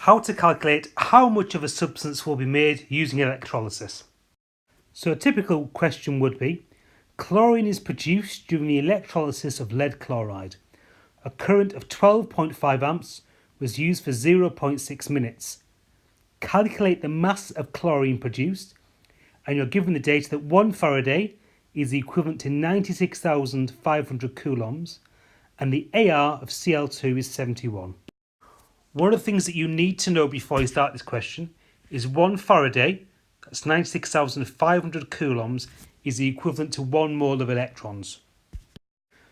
how to calculate how much of a substance will be made using electrolysis. So a typical question would be, chlorine is produced during the electrolysis of lead chloride. A current of 12.5 amps was used for 0.6 minutes. Calculate the mass of chlorine produced, and you're given the data that 1 Faraday is equivalent to 96,500 coulombs, and the AR of Cl2 is 71. One of the things that you need to know before you start this question is 1 Faraday, that's 96,500 coulombs, is the equivalent to 1 mole of electrons.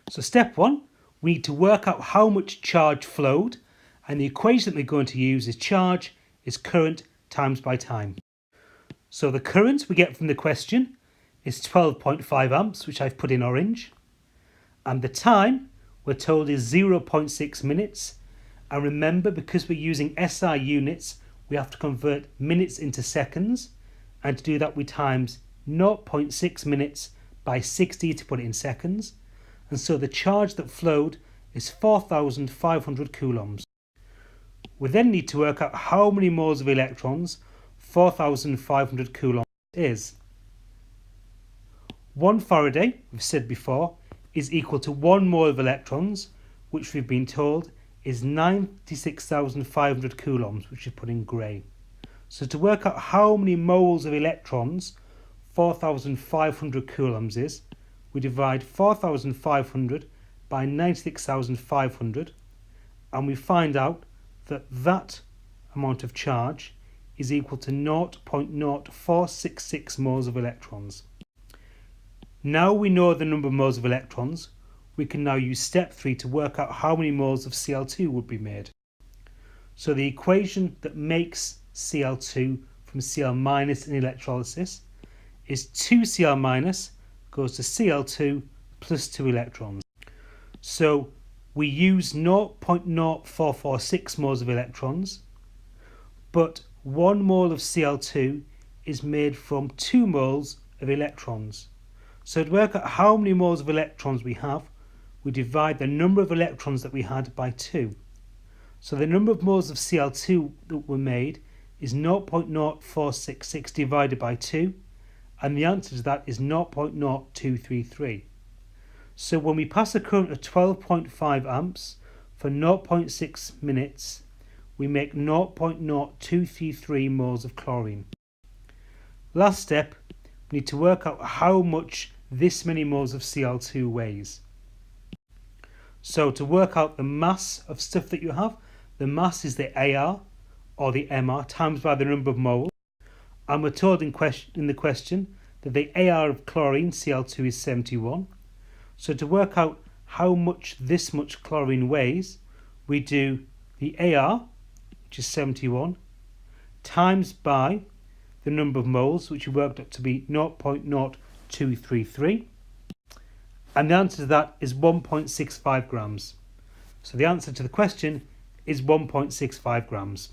So step 1, we need to work out how much charge flowed, and the equation that we're going to use is charge is current times by time. So the current we get from the question is 12.5 amps, which I've put in orange, and the time we're told is 0.6 minutes. And remember, because we're using SI units, we have to convert minutes into seconds, and to do that we times 0.6 minutes by 60 to put it in seconds, and so the charge that flowed is 4,500 coulombs. We then need to work out how many moles of electrons 4,500 coulombs is. 1 Faraday, we've said before, is equal to 1 mole of electrons, which we've been told is 96,500 coulombs, which is put in grey. So to work out how many moles of electrons 4,500 coulombs is, we divide 4,500 by 96,500, and we find out that that amount of charge is equal to 0.0466 moles of electrons. Now we know the number of moles of electrons, we can now use step 3 to work out how many moles of Cl2 would be made. So the equation that makes Cl2 from Cl- in electrolysis is 2Cl- goes to Cl2 plus 2 electrons. So we use 0.0446 moles of electrons, but 1 mole of Cl2 is made from 2 moles of electrons. So to work out how many moles of electrons we have, we divide the number of electrons that we had by 2. So the number of moles of Cl2 that were made is 0.0466 divided by 2, and the answer to that is 0.0233. So when we pass a current of 12.5 amps for 0.6 minutes, we make 0.0233 moles of chlorine. Last step, we need to work out how much this many moles of Cl2 weighs. So to work out the mass of stuff that you have, the mass is the AR or the MR times by the number of moles, and we're told in the question that the AR of chlorine, Cl2, is 71. So to work out how much this much chlorine weighs, we do the AR, which is 71, times by the number of moles, which we worked out to be 0.0233, and the answer to that is 1.65 grams. So the answer to the question is 1.65 grams.